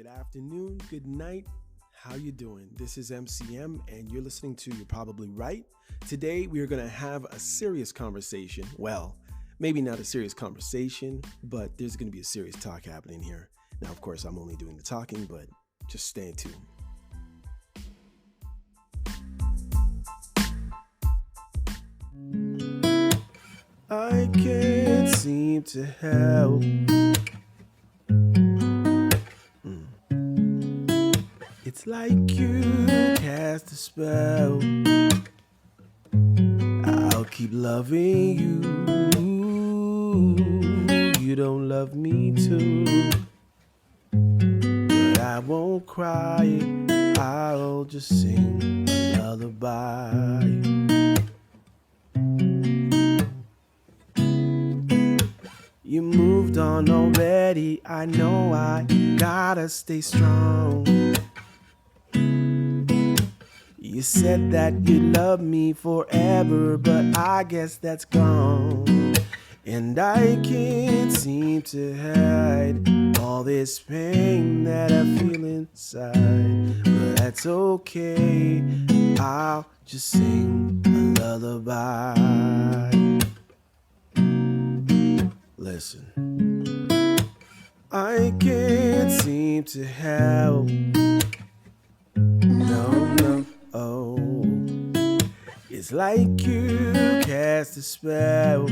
good afternoon, good night. How you doing? This is MCM and you're listening to You're Probably Right. Today we are going to have a serious conversation. Well, maybe not a serious conversation, but there's going to be a serious talk happening here. Now, of course, I'm only doing the talking, but just stay tuned. I can't seem to help. It's like you cast a spell. I'll keep loving you. You don't love me too. But I won't cry it. I'll just sing a lullaby. You moved on already. I know I gotta stay strong. You said that you love me forever, but I guess that's gone. And I can't seem to hide all this pain that I feel inside. But that's okay, I'll just sing a lullaby. Listen, I can't seem to help. No. Oh, it's like you cast a spell.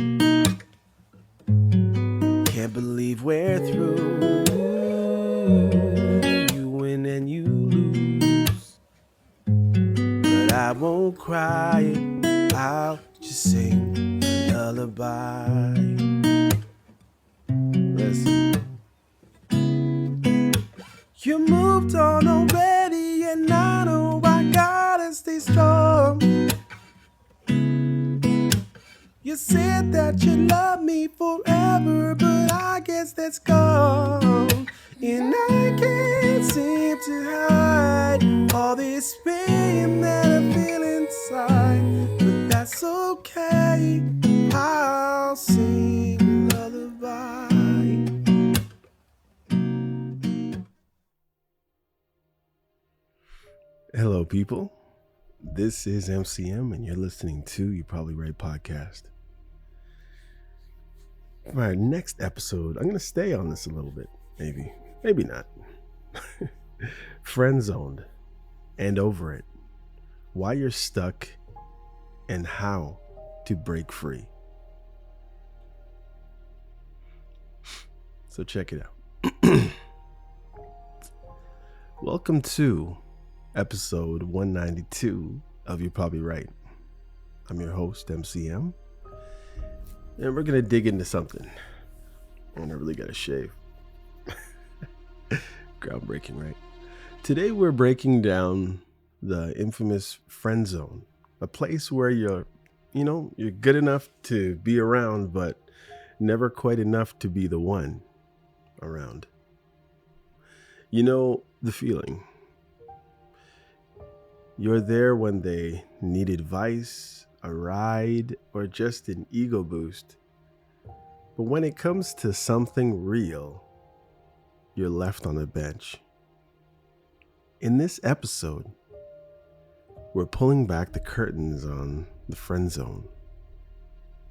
Can't believe we're through. You win and you lose. But I won't cry, I'll just sing a lullaby. Listen. You moved on already and I know I gotta stay strong. You said that you love me forever, but I guess that's gone. And I can't seem to hide all this pain that I feel inside. But that's okay, I'll sing a lullaby. Hello, people. This is MCM, and you're listening to You're Probably Right podcast. For our next episode, I'm going to stay on this a little bit. Maybe not. Friend zoned and over it. Why you're stuck and how to break free. So check it out. Welcome to episode 192 of You're Probably Right. I'm your host, MCM, and we're going to dig into something. And I really got to shave. Groundbreaking, right? Today we're breaking down the infamous friend zone, a place where you're good enough to be around, but never quite enough to be the one around. You know the feeling. You're there when they need advice, a ride, or just an ego boost. But when it comes to something real, you're left on the bench. In this episode, we're pulling back the curtains on the friend zone,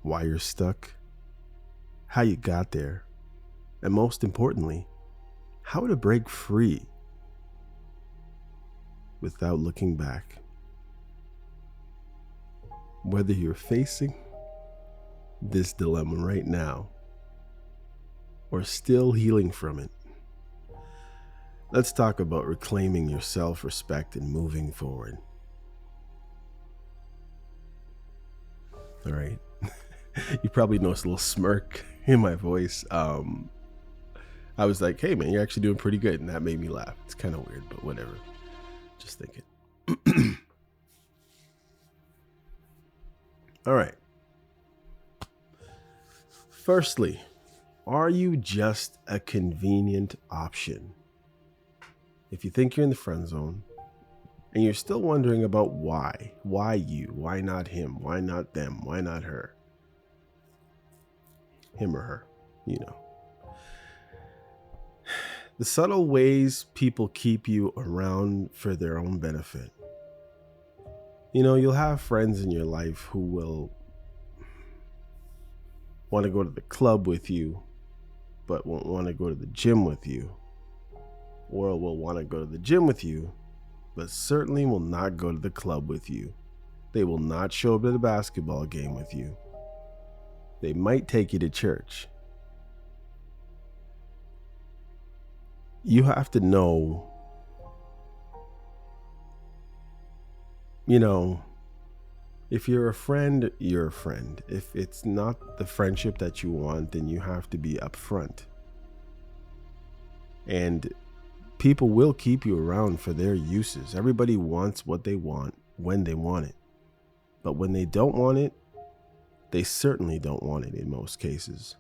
why you're stuck, how you got there, and most importantly, how to break free without looking back. Whether you're facing this dilemma right now or still healing from it, let's talk about reclaiming your self-respect and moving forward. All right. You probably noticed a little smirk in my voice. I was like, hey man, you're actually doing pretty good. And that made me laugh. It's kind of weird, but whatever. Just thinking. All right. Firstly, are you just a convenient option? If you think you're in the friend zone and you're still wondering about why you, why not him, why not them, why not her, him or her, The subtle ways people keep you around for their own benefit. You'll have friends in your life who will want to go to the club with you, but won't want to go to the gym with you. Or will want to go to the gym with you, but certainly will not go to the club with you. They will not show up at a basketball game with you. They might take you to church. You have to know, if you're a friend, you're a friend. If it's not the friendship that you want, then you have to be upfront. And people will keep you around for their uses. Everybody wants what they want when they want it. But when they don't want it, they certainly don't want it in most cases.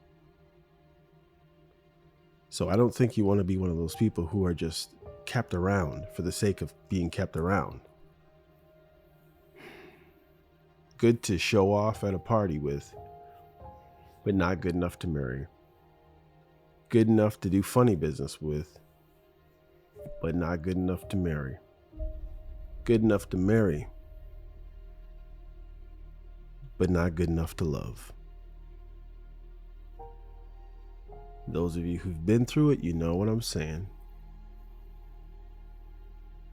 So I don't think you want to be one of those people who are just kept around for the sake of being kept around. Good to show off at a party with, but not good enough to marry. Good enough to do funny business with, but not good enough to marry. Good enough to marry, but not good enough to love. Those of you who've been through it, you know what I'm saying.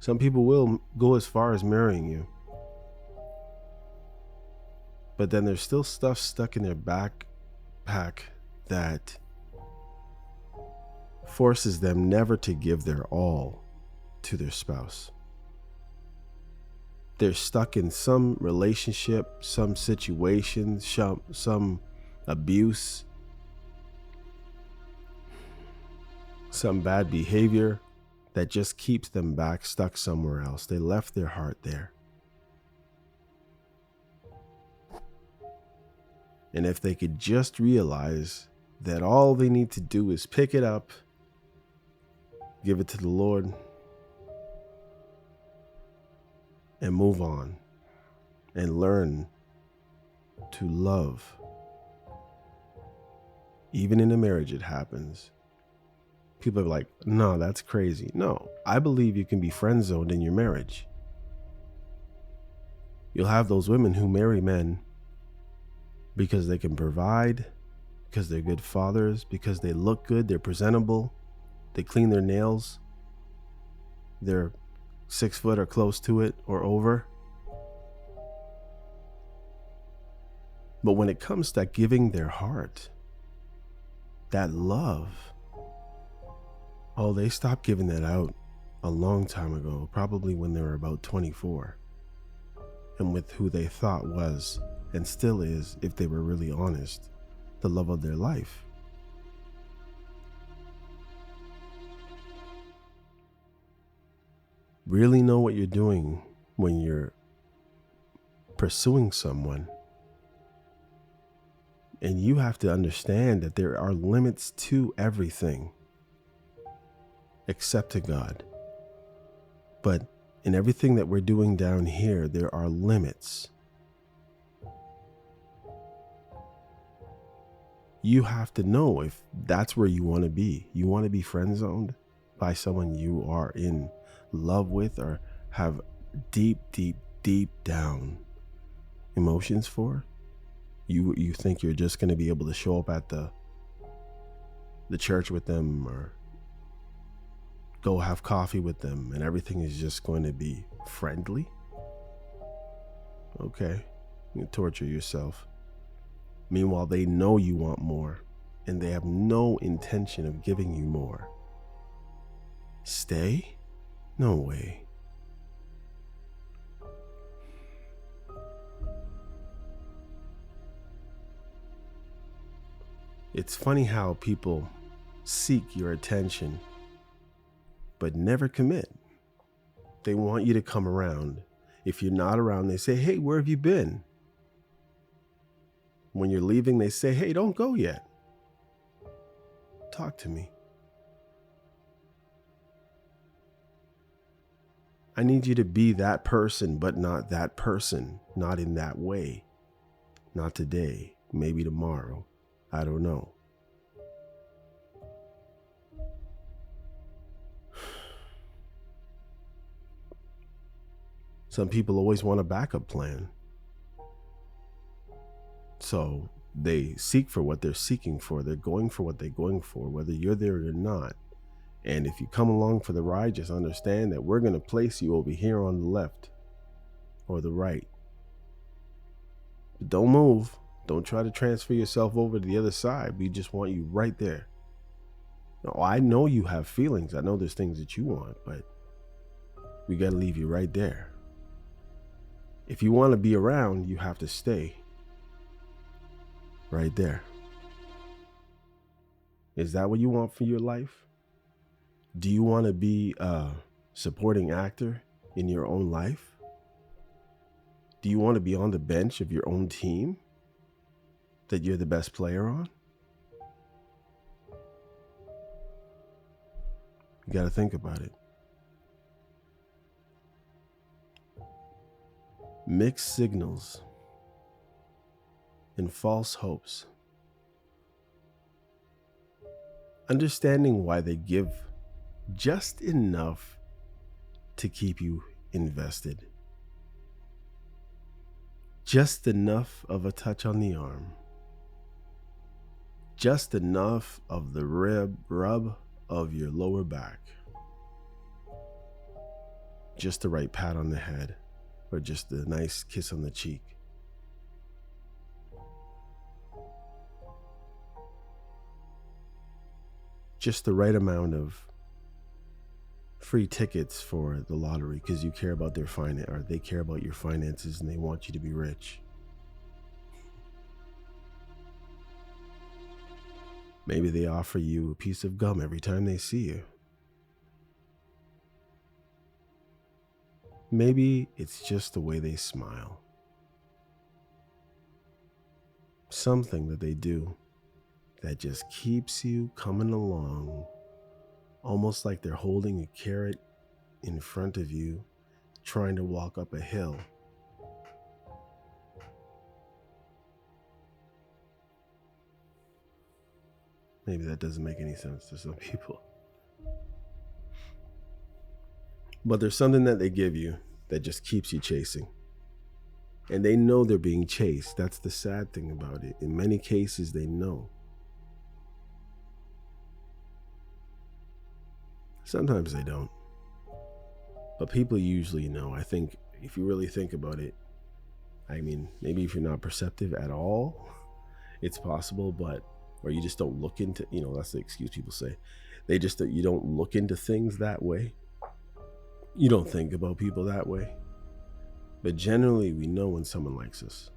Some people will go as far as marrying you, but then there's still stuff stuck in their backpack that forces them never to give their all to their spouse. They're stuck in some relationship, some situation, some abuse, some bad behavior that just keeps them back stuck somewhere else. They left their heart there. And if they could just realize that all they need to do is pick it up, give it to the Lord, and move on and learn to love. Even in a marriage, it happens. People are like, no, that's crazy. No, I believe you can be friend zoned in your marriage. You'll have those women who marry men because they can provide, because they're good fathers, because they look good, they're presentable, they clean their nails, they're 6 foot or close to it or over. But when it comes to giving their heart, that love, they stopped giving that out a long time ago, probably when they were about 24, and with who they thought was, and still is, if they were really honest, the love of their life. Really know what you're doing when you're pursuing someone. And you have to understand that there are limits to everything except to God. But in everything that we're doing down here, there are limits. You have to know if that's where you want to be. You want to be friend zoned by someone you are in love with or have deep down emotions for. You think you're just going to be able to show up at the church with them or go have coffee with them and everything is just going to be friendly? Okay, you torture yourself. Meanwhile, they know you want more and they have no intention of giving you more. Stay? No way. It's funny how people seek your attention, but never commit. They want you to come around. If you're not around, they say, hey, where have you been? When you're leaving, they say, hey, don't go yet. Talk to me. I need you to be that person, but not that person. Not in that way. Not today. Maybe tomorrow. I don't know. Some people always want a backup plan. So they seek for what they're seeking for. They're going for what they're going for, whether you're there or not. And if you come along for the ride, just understand that we're going to place you over here on the left or the right. But don't move. Don't try to transfer yourself over to the other side. We just want you right there. Now, I know you have feelings. I know there's things that you want, but we got to leave you right there. If you want to be around, you have to stay right there. Is that what you want for your life? Do you want to be a supporting actor in your own life? Do you want to be on the bench of your own team that you're the best player on? You got to think about it. Mixed signals and false hopes. Understanding why they give just enough to keep you invested. Just enough of a touch on the arm. Just enough of the rub of your lower back. Just the right pat on the head, or just a nice kiss on the cheek. Just the right amount of free tickets for the lottery because you care about their finance, or they care about your finances and they want you to be rich. Maybe they offer you a piece of gum every time they see you. Maybe it's just the way they smile. Something that they do that just keeps you coming along, almost like they're holding a carrot in front of you, trying to walk up a hill. Maybe that doesn't make any sense to some people. But there's something that they give you that just keeps you chasing. And they know they're being chased. That's the sad thing about it. In many cases, they know. Sometimes they don't. But people usually know. I think if you really think about it, I mean, maybe if you're not perceptive at all, it's possible, or you just don't look into, that's the excuse people say. You don't look into things that way. You don't think about people that way. But generally, we know when someone likes us.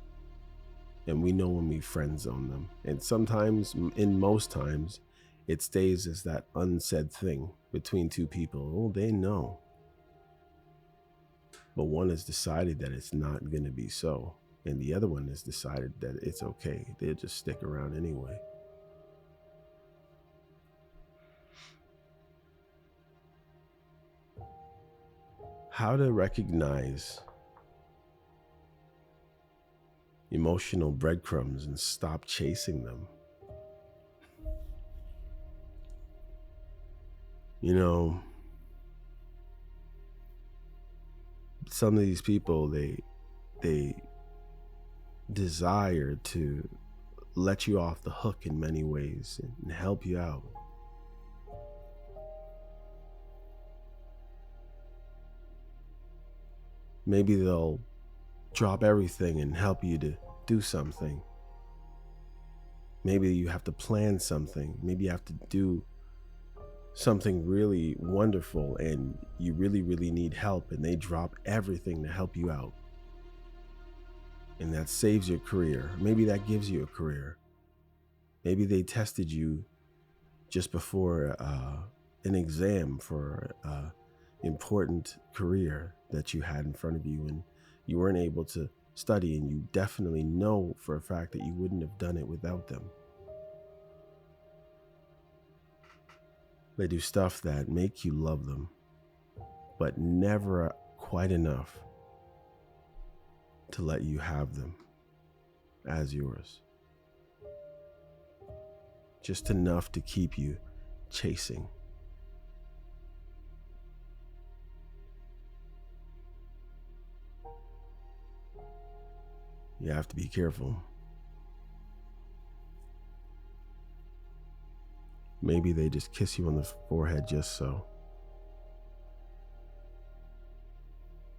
And we know when we friend zone them. And sometimes, in most times, it stays as that unsaid thing between two people. Oh, they know. But one has decided that it's not going to be so. And the other one has decided that it's okay. They'll just stick around anyway. How to recognize emotional breadcrumbs and stop chasing them. Some of these people, they desire to let you off the hook in many ways and help you out. Maybe they'll drop everything and help you to do something. Maybe you have to plan something. Maybe you have to do something really wonderful and you really, really need help, and they drop everything to help you out. And that saves your career. Maybe that gives you a career. Maybe they tested you just before an exam for an important career that you had in front of you, and you weren't able to study, and you definitely know for a fact that you wouldn't have done it without them. They do stuff that make you love them, but never quite enough to let you have them as yours. Just enough to keep you chasing. You have to be careful. Maybe they just kiss you on the forehead just so.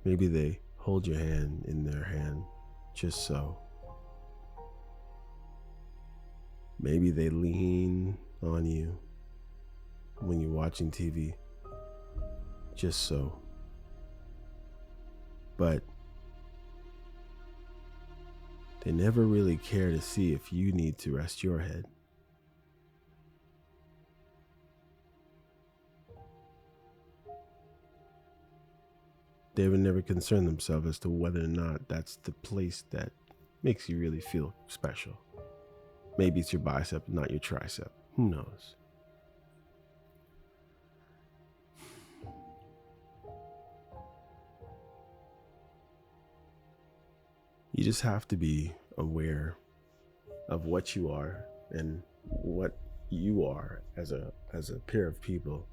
Maybe they hold your hand in their hand just so. Maybe they lean on you when you're watching TV just so. But they never really care to see if you need to rest your head. They would never concern themselves as to whether or not that's the place that makes you really feel special. Maybe it's your bicep, not your tricep. Who knows? You just have to be aware of what you are and what you are as a pair of people.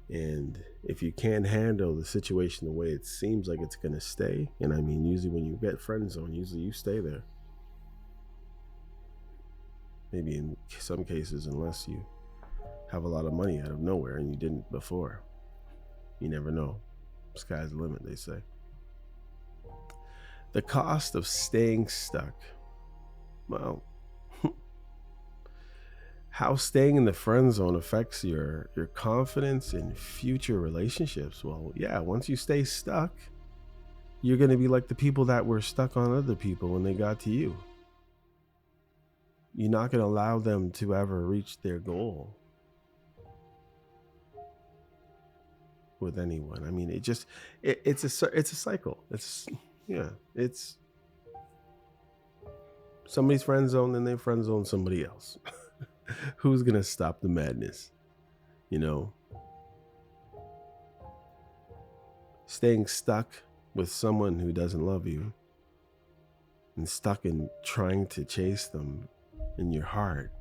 And if you can't handle the situation the way it seems like it's going to stay, and I mean, usually when you get friend zone, usually you stay there. Maybe in some cases, unless you have a lot of money out of nowhere and you didn't before. You never know. Sky's the limit, they say. The cost of staying stuck. Well, how staying in the friend zone affects your confidence in future relationships. Well, yeah, once you stay stuck, you're going to be like the people that were stuck on other people when they got to you. You're not going to allow them to ever reach their goal with anyone. I mean, it's a cycle. It's somebody's friend zone, then they friend zone somebody else. Who's gonna stop the madness? Staying stuck with someone who doesn't love you and stuck in trying to chase them in your heart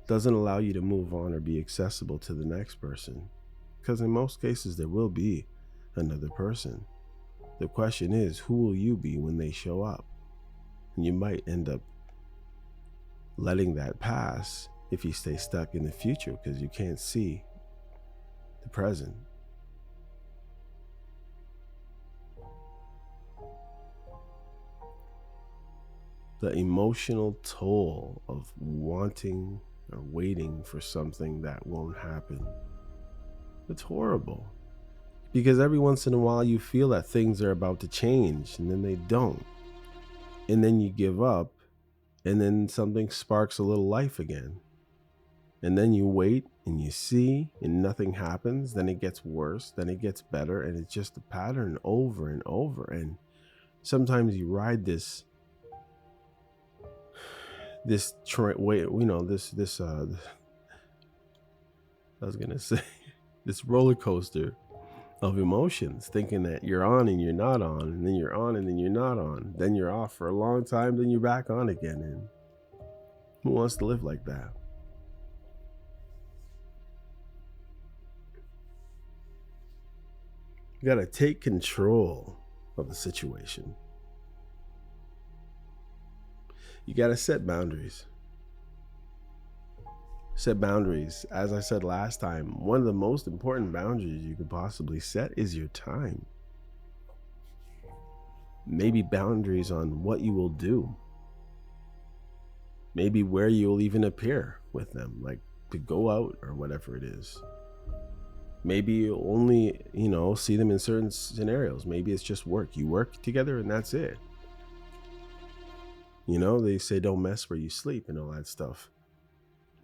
doesn't allow you to move on or be accessible to the next person, because in most cases there will be another person. The question is, who will you be when they show up? And you might end up letting that pass if you stay stuck in the future because you can't see the present. The emotional toll of wanting or waiting for something that won't happen. It's horrible. Because every once in a while you feel that things are about to change and then they don't. And then you give up and then something sparks a little life again. And then you wait and you see and nothing happens. Then it gets worse. Then it gets better. And it's just a pattern over and over. And sometimes you ride this roller coaster of emotions, thinking that you're on and you're not on, and then you're on and then you're not on, then you're off for a long time, then you're back on again. And who wants to live like that? You gotta take control of the situation. You gotta set boundaries. Set boundaries. As I said last time, one of the most important boundaries you could possibly set is your time. Maybe boundaries on what you will do. Maybe where you will even appear with them, like to go out or whatever it is. Maybe you only, see them in certain scenarios. Maybe it's just work. You work together and that's it. They say don't mess where you sleep and all that stuff.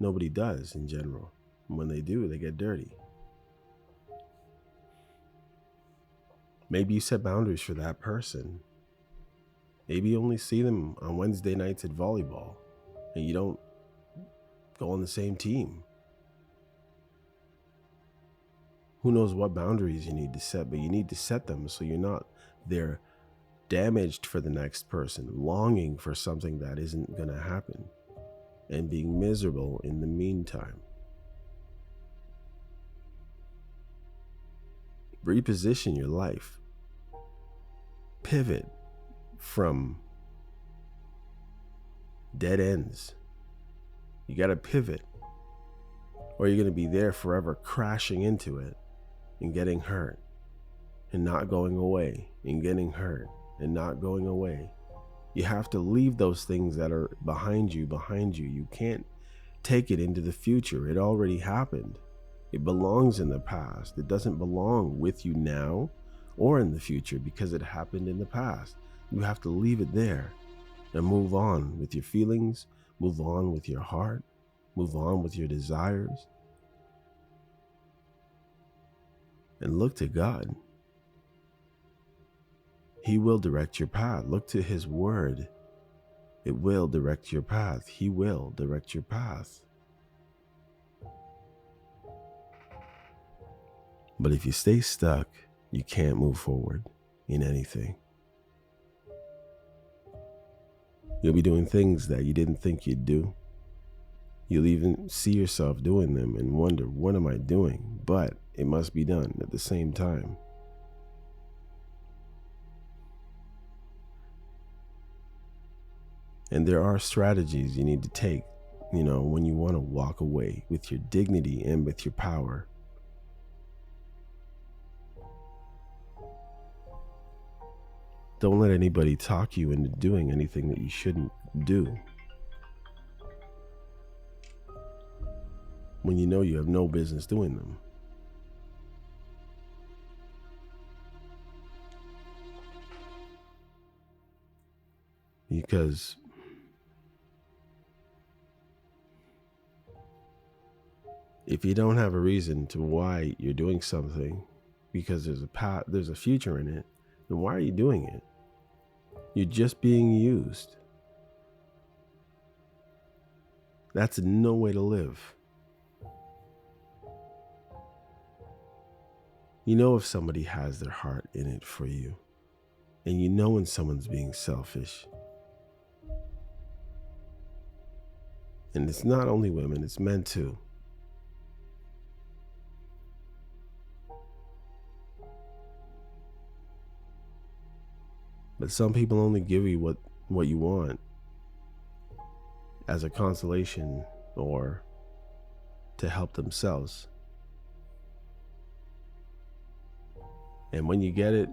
Nobody does in general. When they do, they get dirty. Maybe you set boundaries for that person. Maybe you only see them on Wednesday nights at volleyball and you don't go on the same team. Who knows what boundaries you need to set, but you need to set them so you're not there damaged for the next person, longing for something that isn't going to happen and being miserable in the meantime. Reposition your life. Pivot from dead ends. You got to pivot, or you're going to be there forever crashing into it and getting hurt and not going away and getting hurt and not going away. You have to leave those things that are behind you. You can't take it into the future. It already happened. It belongs in the past. It doesn't belong with you now or in the future because it happened in the past. You have to leave it there and move on with your feelings, move on with your heart, move on with your desires, and look to God. He will direct your path. Look to His word. It will direct your path. He will direct your path. But if you stay stuck, you can't move forward in anything. You'll be doing things that you didn't think you'd do. You'll even see yourself doing them and wonder, what am I doing? But it must be done at the same time. And there are strategies you need to take, when you want to walk away with your dignity and with your power. Don't let anybody talk you into doing anything that you shouldn't do, when you know you have no business doing them. Because if you don't have a reason to why you're doing something, because there's a future in it, then why are you doing it? You're just being used. That's no way to live. You know if somebody has their heart in it for you, and you know when someone's being selfish. And it's not only women, it's men too. But some people only give you what you want as a consolation or to help themselves. And when you get it,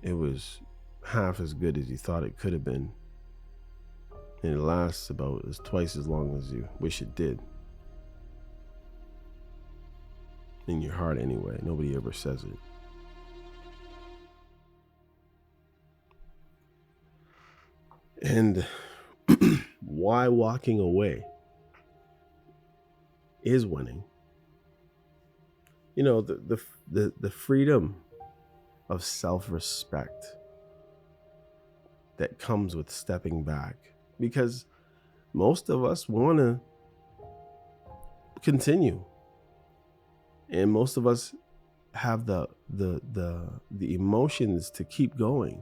it was half as good as you thought it could have been. And it lasts about twice as long as you wish it did. In your heart anyway. Nobody ever says it. And why walking away is winning. The freedom of self-respect that comes with stepping back, because most of us want to continue, and most of us have the emotions to keep going.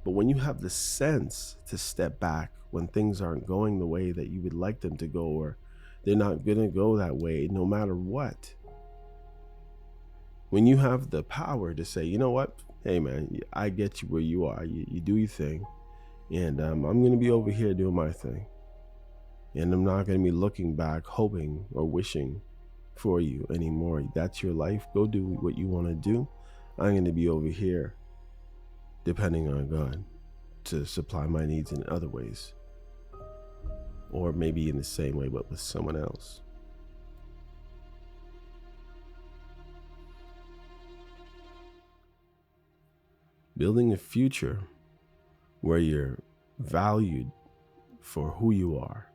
But when you have the sense to step back when things aren't going the way that you would like them to go, or they're not going to go that way no matter what, when you have the power to say, you know what, hey man, I get you where you are, you do your thing, and I'm going to be over here doing my thing, and I'm not going to be looking back hoping or wishing for you anymore. That's your life. Go do what you want to do. I'm going to be over here depending on God to supply my needs in other ways, or maybe in the same way but with someone else. Building a future where you're valued for who you are,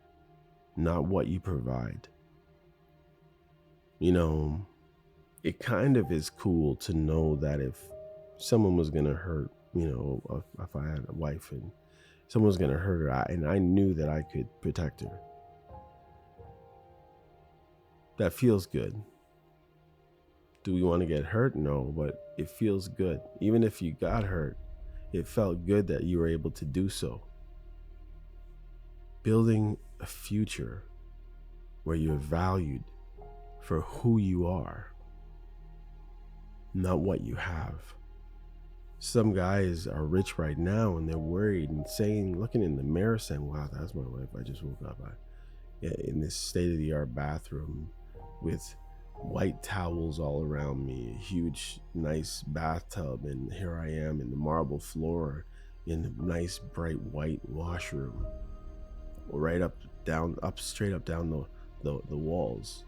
not what you provide. It kind of is cool to know that if someone was going to hurt, if I had a wife and someone was going to hurt her, and I knew that I could protect her. That feels good. Do we want to get hurt? No, but it feels good. Even if you got hurt, it felt good that you were able to do so. Building a future where you're valued for who you are, not what you have. Some guys are rich right now and they're worried and saying, looking in the mirror saying, wow, that's my wife. I just woke up in this state-of-the-art bathroom with white towels all around me, a huge, nice bathtub, and here I am in the marble floor in a nice, bright white washroom, right straight up down the walls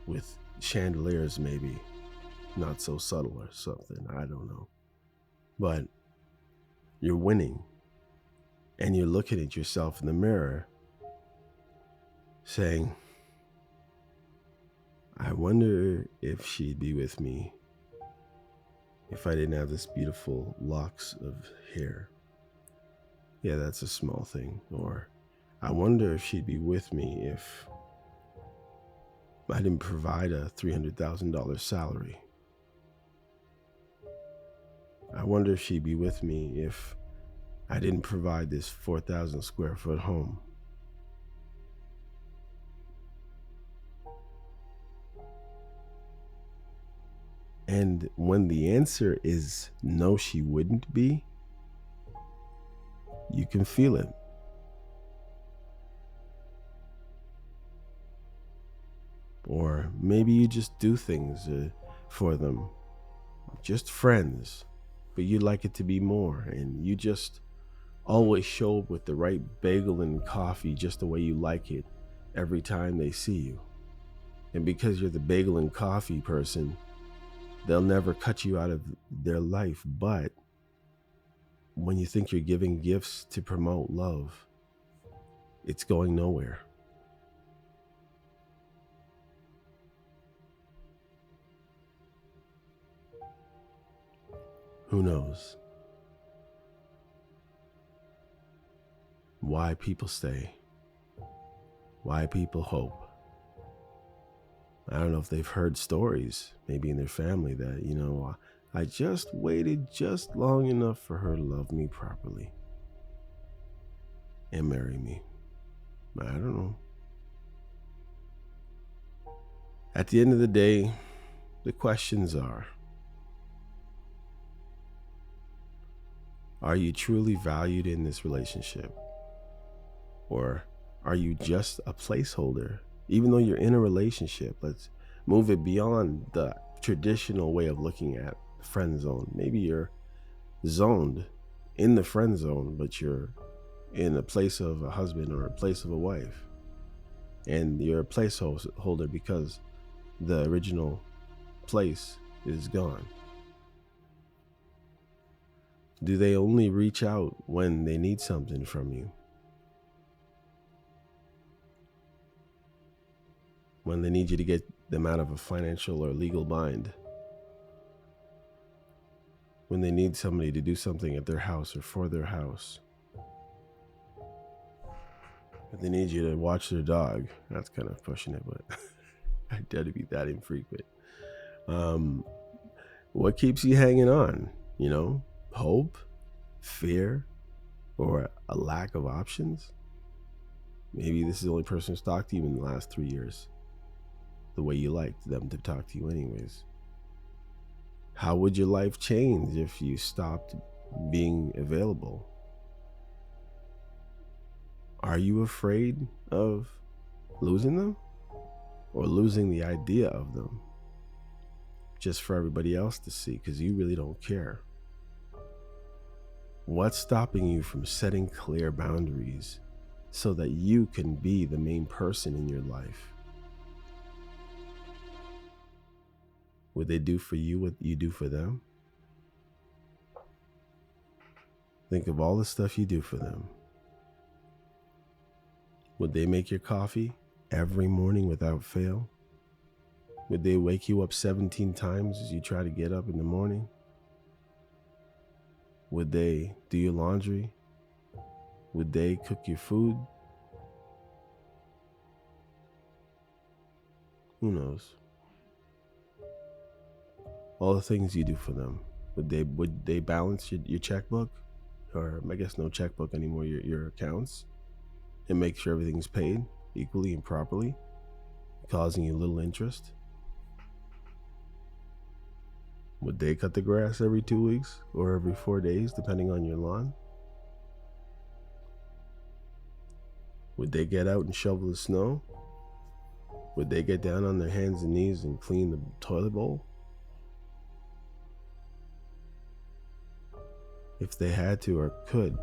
with chandeliers, maybe not so subtle or something. I don't know, but you're winning, and you're looking at yourself in the mirror, saying, I wonder if she'd be with me if I didn't have this beautiful locks of hair. Yeah, that's a small thing. Or I wonder if she'd be with me if I didn't provide a $300,000 salary. I wonder if she'd be with me if I didn't provide this 4,000 square foot home. And when the answer is no, she wouldn't be, you can feel it. Or maybe you just do things for them, just friends, but you'd like it to be more, and you just always show up with the right bagel and coffee just the way you like it every time they see you. And because you're the bagel and coffee person, they'll never cut you out of their life. But when you think you're giving gifts to promote love, it's going nowhere. Who knows why people stay, why people hope? I don't know if they've heard stories, maybe in their family, that, I just waited just long enough for her to love me properly and marry me. I don't know. At the end of the day, the questions are you truly valued in this relationship? Or are you just a placeholder? Even though you're in a relationship, let's move it beyond the traditional way of looking at friend zone. Maybe you're zoned in the friend zone, but you're in a place of a husband or a place of a wife. And you're a placeholder because the original place is gone. Do they only reach out when they need something from you? When they need you to get them out of a financial or legal bind? When they need somebody to do something at their house or for their house? If they need you to watch their dog? That's kind of pushing it, but I doubt it'd be that infrequent. What keeps you hanging on? Hope, fear, or a lack of options? Maybe this is the only person who's talked to you in the last 3 years, the way you liked them to talk to you anyways. How would your life change if you stopped being available? Are you afraid of losing them, or losing the idea of them just for everybody else to see because you really don't care? What's stopping you from setting clear boundaries so that you can be the main person in your life? Would they do for you what you do for them? Think of all the stuff you do for them. Would they make your coffee every morning without fail? Would they wake you up 17 times as you try to get up in the morning? Would they do your laundry? Would they cook your food? Who knows? All the things you do for them. Would they balance your checkbook? Or I guess no checkbook anymore, your accounts, and make sure everything's paid equally and properly, causing you little interest? Would they cut the grass every 2 weeks or every 4 days, depending on your lawn? Would they get out and shovel the snow? Would they get down on their hands and knees and clean the toilet bowl? If they had to or could,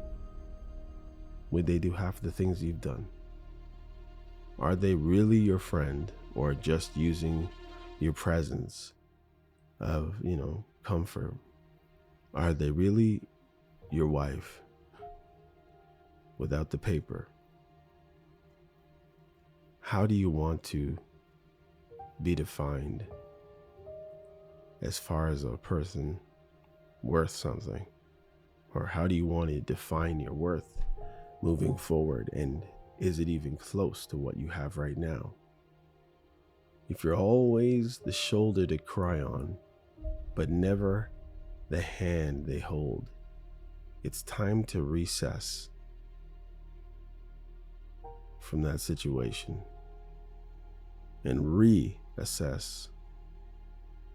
would they do half the things you've done? Are they really your friend, or just using your presence of, comfort? Are they really your wife without the paper? How do you want to be defined as far as a person worth something? Or how do you want to define your worth moving forward? And is it even close to what you have right now? If you're always the shoulder to cry on, but never the hand they hold, it's time to recess from that situation and reassess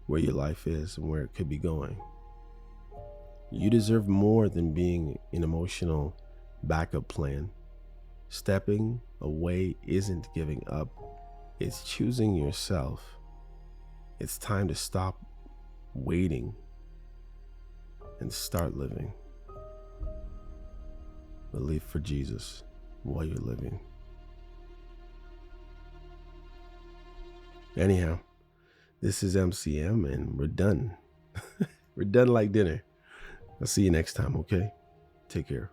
where your life is and where it could be going. You deserve more than being an emotional backup plan. Stepping away isn't giving up, it's choosing yourself. It's time to stop waiting and start living. But live for Jesus while you're living. Anyhow, this is MCM and we're done. We're done like dinner. I'll see you next time, okay? Take care.